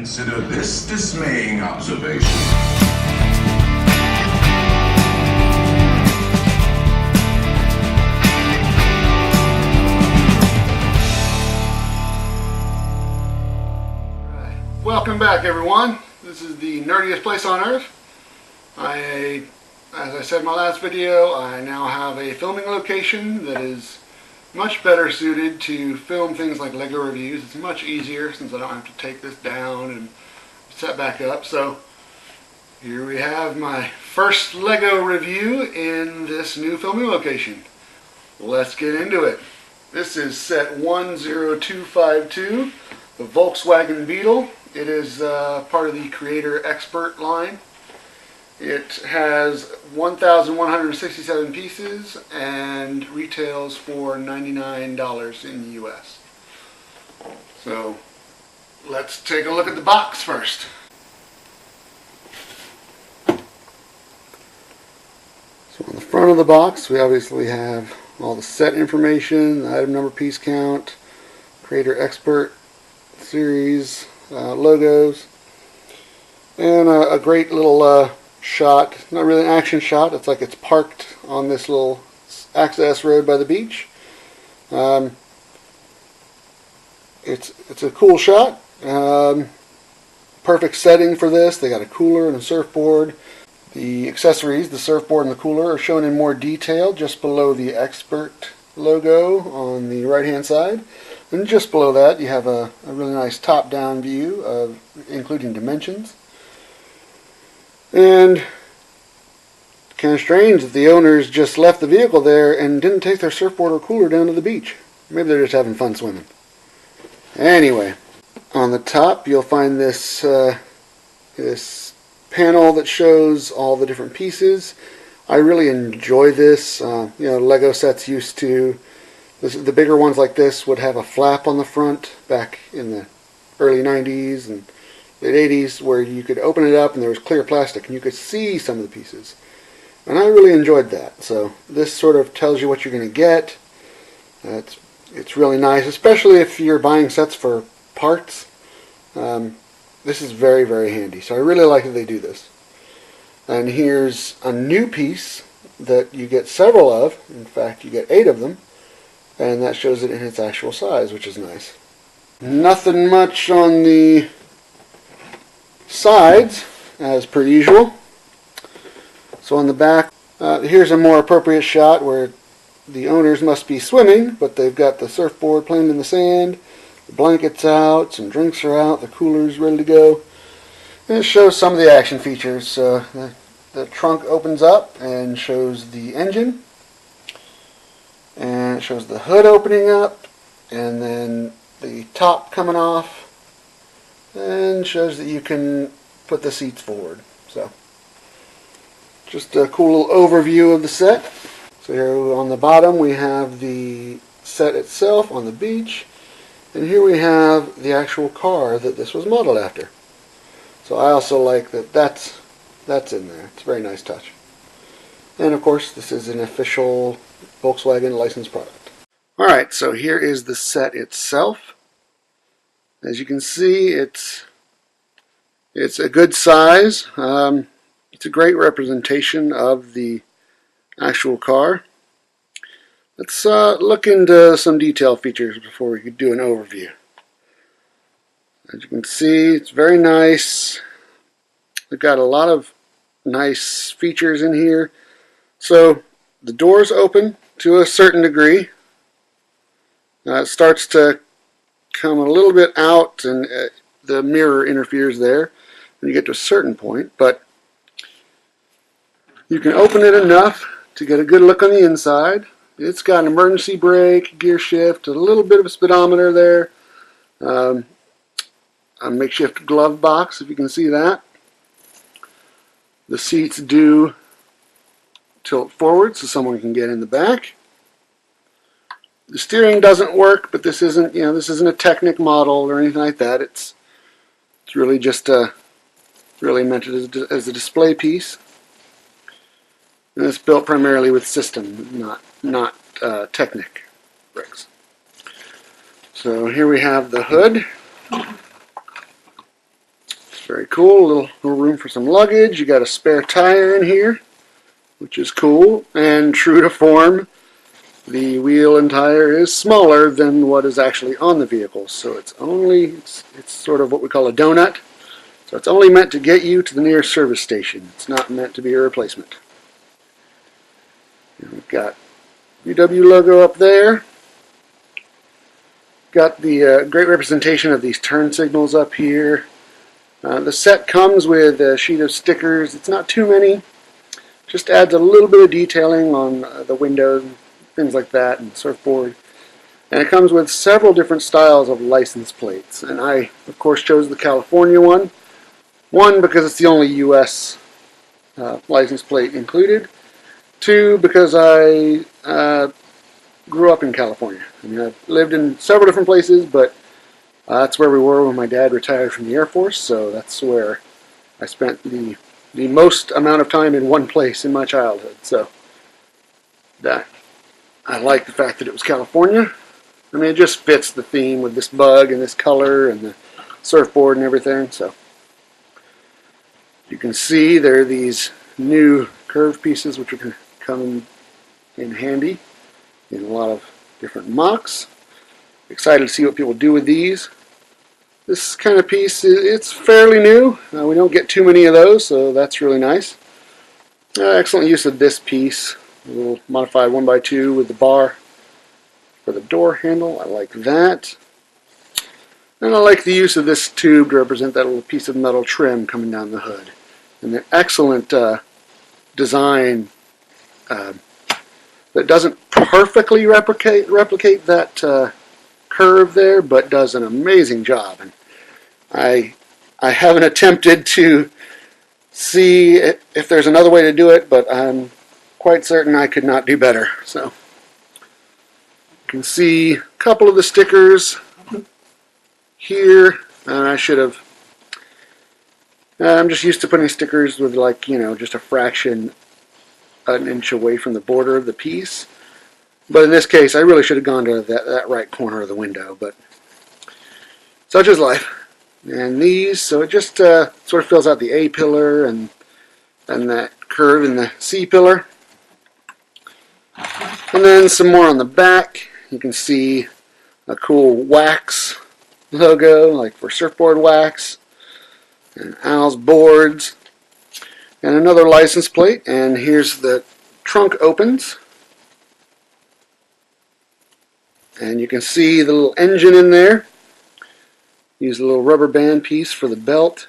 Consider this dismaying observation. Welcome back, everyone. This is the nerdiest place on earth. As I said in my last video, I now have a filming location that is much better suited to film things like LEGO reviews. It's much easier since I don't have to take this down and set back up. So here we have my first LEGO review in this new filming location. Let's get into it. This is set 10252, the Volkswagen Beetle. It is part of the Creator Expert line. It has 1,167 pieces and retails for $99 in the US. So let's take a look at the box first. So on the front of the box we obviously have all the set information, the item number, piece count, Creator Expert series, logos, and a great little shot. Not really an action shot. It's like it's parked on this little access road by the beach. It's a cool shot. Perfect setting for this. They got a cooler and a surfboard. The accessories, the surfboard and the cooler, are shown in more detail just below the Expert logo on the right hand side. And just below that you have a really nice top-down view of including dimensions. And kind of strange that the owners just left the vehicle there and didn't take their surfboard or cooler down to the beach. Maybe they're just having fun swimming. Anyway, on the top you'll find this this panel that shows all the different pieces. I really enjoy this. Lego sets used to, the bigger ones like this would have a flap on the front back in the early 90s and late 80s where you could open it up and there was clear plastic and you could see some of the pieces. And I really enjoyed that. So this sort of tells you what you're going to get. It's really nice, especially if you're buying sets for parts. This is very, very handy. So I really like that they do this. And here's a new piece that you get several of. In fact, you get 8 of them. And that shows it in its actual size, which is nice. Nothing much on the sides, as per usual. So on the back, here's a more appropriate shot where the owners must be swimming, but they've got the surfboard playing in the sand, the blankets out, some drinks are out, the cooler's ready to go. And it shows some of the action features. The trunk opens up and shows the engine, and it shows the hood opening up, and then the top coming off, and shows that you can put the seats forward. So just a cool little overview of the set. So here on the bottom we have the set itself on the beach, and here we have the actual car that this was modeled after. So I also like that that's in there. It's a very nice touch. And of course this is an official Volkswagen licensed product. Alright, so here is the set itself. As you can see, it's a good size. It's a great representation of the actual car. Let's look into some detail features before we could do an overview. As you can see, it's very nice. We've got a lot of nice features in here. So the doors open to a certain degree. It starts to come a little bit out, and the mirror interferes there when you get to a certain point, but you can open it enough to get a good look on the inside. It's got an emergency brake, gear shift, a little bit of a speedometer there, a makeshift glove box, if you can see that. The seats do tilt forward so someone can get in the back. The steering doesn't work, but this isn't a Technic model or anything like that. It's really just really meant as a display piece. And it's built primarily with system, not Technic bricks. So here we have the hood. Very cool. Little room for some luggage. You got a spare tire in here, which is cool. And true to form, the wheel and tire is smaller than what is actually on the vehicle. So it's sort of what we call a donut. So it's only meant to get you to the nearest service station. It's not meant to be a replacement. And we've got UW logo up there. Got the great representation of these turn signals up here. The set comes with a sheet of stickers. It's not too many. Just adds a little bit of detailing on the windows, things like that, and surfboard. And it comes with several different styles of license plates. And I, of course, chose the California one. One, because it's the only U.S. License plate included. Two, because I grew up in California. I mean, I've lived in several different places, but that's where we were when my dad retired from the Air Force, so that's where I spent the most amount of time in one place in my childhood. So I like the fact that it was California. I mean, it just fits the theme with this bug and this color and the surfboard and everything. So you can see there are these new curved pieces which are going to come in handy in a lot of different mocks. Excited to see what people do with these. This kind of piece, it's fairly new. We don't get too many of those, so that's really nice. Excellent use of this piece. A little modified 1x2 with the bar for the door handle. I like that. And I like the use of this tube to represent that little piece of metal trim coming down the hood. And the excellent design that doesn't perfectly replicate that curve there, but does an amazing job. And I haven't attempted to see if there's another way to do it, but I'm quite certain I could not do better. So you can see a couple of the stickers here. I should have. I'm just used to putting stickers with, like, you know, just a fraction an inch away from the border of the piece. But in this case, I really should have gone to that right corner of the window, but such is life. And these, so it just sort of fills out the A pillar and that curve in the C pillar. And then some more on the back. You can see a cool wax logo, like for surfboard wax, and Al's boards, and another license plate. And here's the trunk opens. And you can see the little engine in there. Use a little rubber band piece for the belt.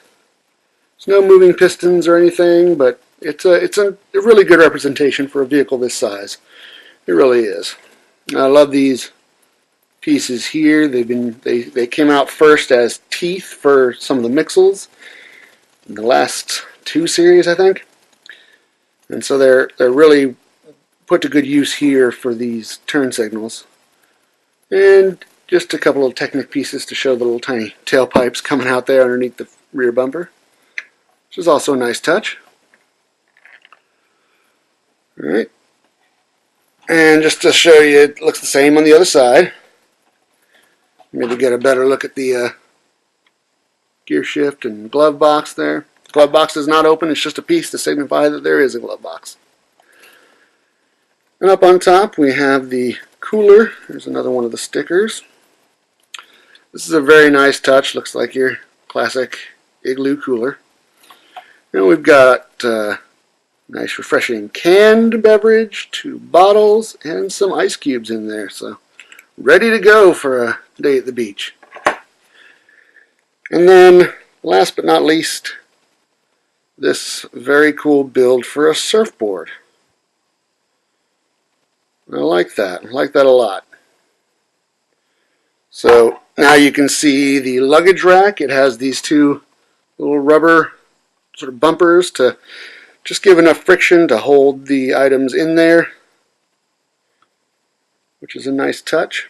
There's no moving pistons or anything, but it's a really good representation for a vehicle this size. It really is. I love these pieces here. They came out first as teeth for some of the Mixels in the last 2 series, I think. And so they're really put to good use here for these turn signals. And just a couple of Technic pieces to show the little tiny tailpipes coming out there underneath the rear bumper, which is also a nice touch. Alright. And just to show you, it looks the same on the other side. Maybe get a better look at the gear shift and glove box there. The glove box is not open, it's just a piece to signify that there is a glove box. And up on top we have the cooler. There's another one of the stickers. This is a very nice touch. Looks like your classic Igloo cooler. And we've got nice refreshing canned beverage, 2 bottles, and some ice cubes in there. So ready to go for a day at the beach. And then last but not least, this very cool build for a surfboard. I like that. I like that a lot. So now you can see the luggage rack. It has these 2 little rubber sort of bumpers to just give enough friction to hold the items in there, which is a nice touch.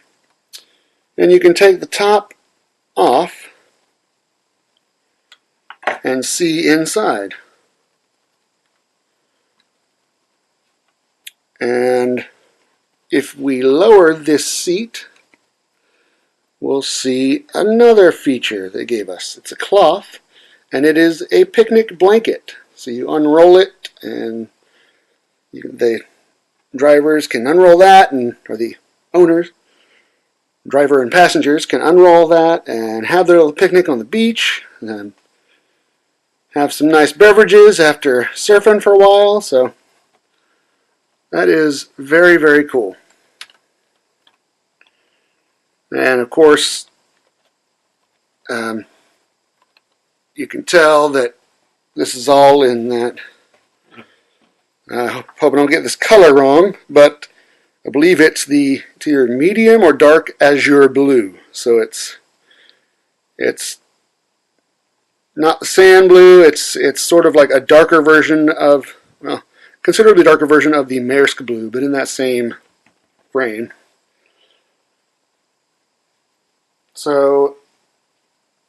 And you can take the top off and see inside. And if we lower this seat, we'll see another feature they gave us. It's a cloth, And it is a picnic blanket. So you unroll it, and the drivers can unroll that, or the owners, driver and passengers, can unroll that and have their little picnic on the beach, and then have some nice beverages after surfing for a while. So that is very, very cool. And of course, you can tell that this is all in that, I hope I don't get this color wrong, but I believe it's either medium or dark azure blue. So it's not the sand blue. It's sort of like a darker version of, well, considerably darker version of the Maersk blue, but in that same frame. So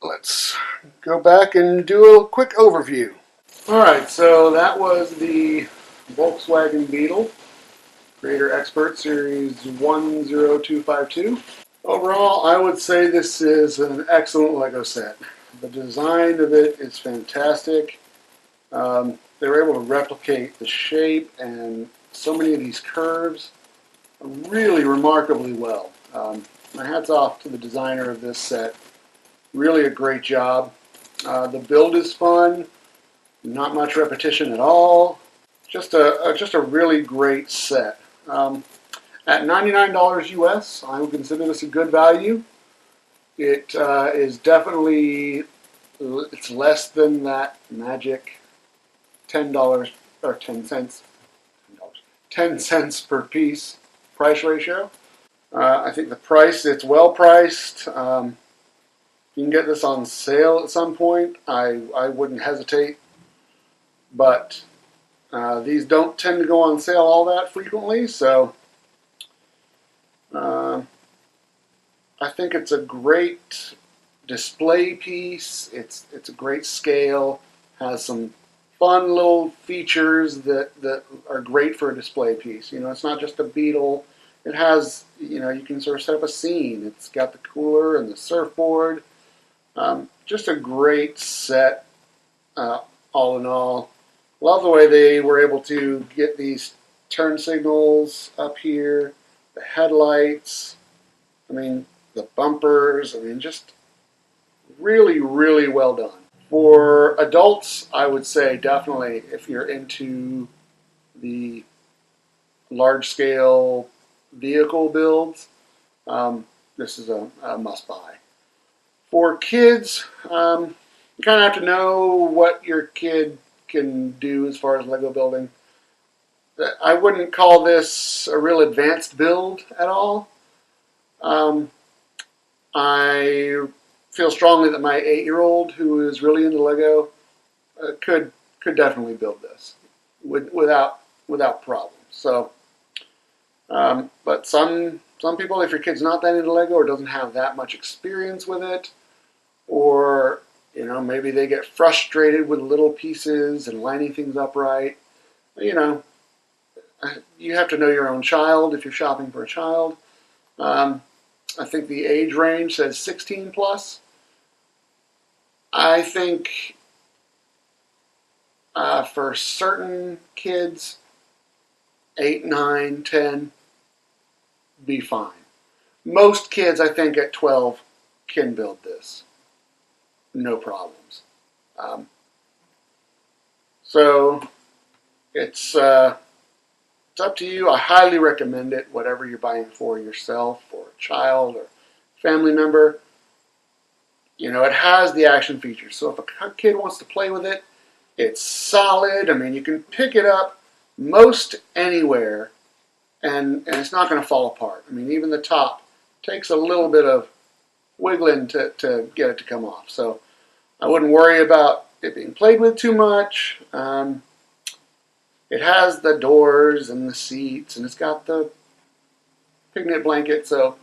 let's go back and do a quick overview. Alright, so that was the Volkswagen Beetle Creator Expert Series 10252. Overall, I would say this is an excellent Lego set. The design of it is fantastic. They were able to replicate the shape and so many of these curves really remarkably well. My hat's off to the designer of this set. Really a great job. The build is fun, not much repetition at all. Just a really great set. At $99 US, I would consider this a good value. It is definitely, it's less than that magic $10 or 10 cents, 10 cents per piece price ratio. I think the price, it's well priced. You can get this on sale at some point. I wouldn't hesitate, but these don't tend to go on sale all that frequently, so I think it's a great display piece. It's a great scale, has some fun little features that are great for a display piece. You know, it's not just a Beetle. It has, you know, you can sort of set up a scene. It's got the cooler and the surfboard. Just a great set, all in all. Love the way they were able to get these turn signals up here, the headlights, I mean, the bumpers, I mean, just really, really well done. For adults, I would say definitely if you're into the large-scale vehicle builds, this is a must-buy. For kids, you kind of have to know what your kid can do as far as Lego building. I wouldn't call this a real advanced build at all. I feel strongly that my 8-year-old, who is really into Lego, could definitely build this without problem. So, but some people, if your kid's not that into Lego or doesn't have that much experience with it, or you know, maybe they get frustrated with little pieces and lining things up right, you know, you have to know your own child if you're shopping for a child. I think the age range says 16 plus. I think for certain kids, 8, 9, 10, be fine. Most kids, I think, at 12 can build this. No problems. So it's up to you. I highly recommend it, whatever you're buying for yourself or a child or family member. You know, it has the action features. So if a kid wants to play with it, it's solid. I mean, you can pick it up most anywhere and it's not going to fall apart. I mean, even the top takes a little bit of wiggling to get it to come off. So I wouldn't worry about it being played with too much. It has the doors and the seats, and it's got the picnic blanket. So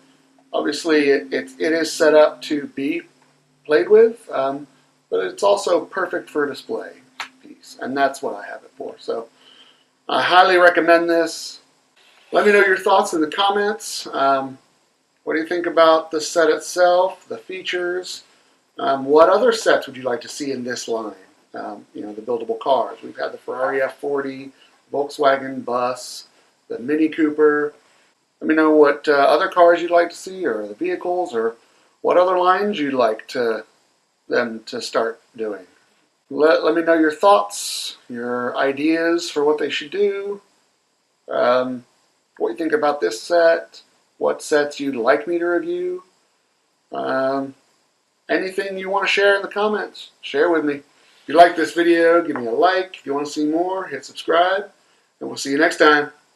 obviously it is set up to be played with, but it's also perfect for a display piece, and that's what I have it for. So I highly recommend this. Let me know your thoughts in the comments. What do you think about the set itself, the features? What other sets would you like to see in this line? The buildable cars. We've had the Ferrari F40, Volkswagen Bus, the Mini Cooper. Let me know what other cars you'd like to see, or the vehicles, or what other lines you'd like them to start doing. Let me know your thoughts, your ideas for what they should do, what you think about this set, what sets you'd like me to review. Anything you want to share in the comments, share with me. If you like this video, give me a like. If you want to see more, hit subscribe. And we'll see you next time.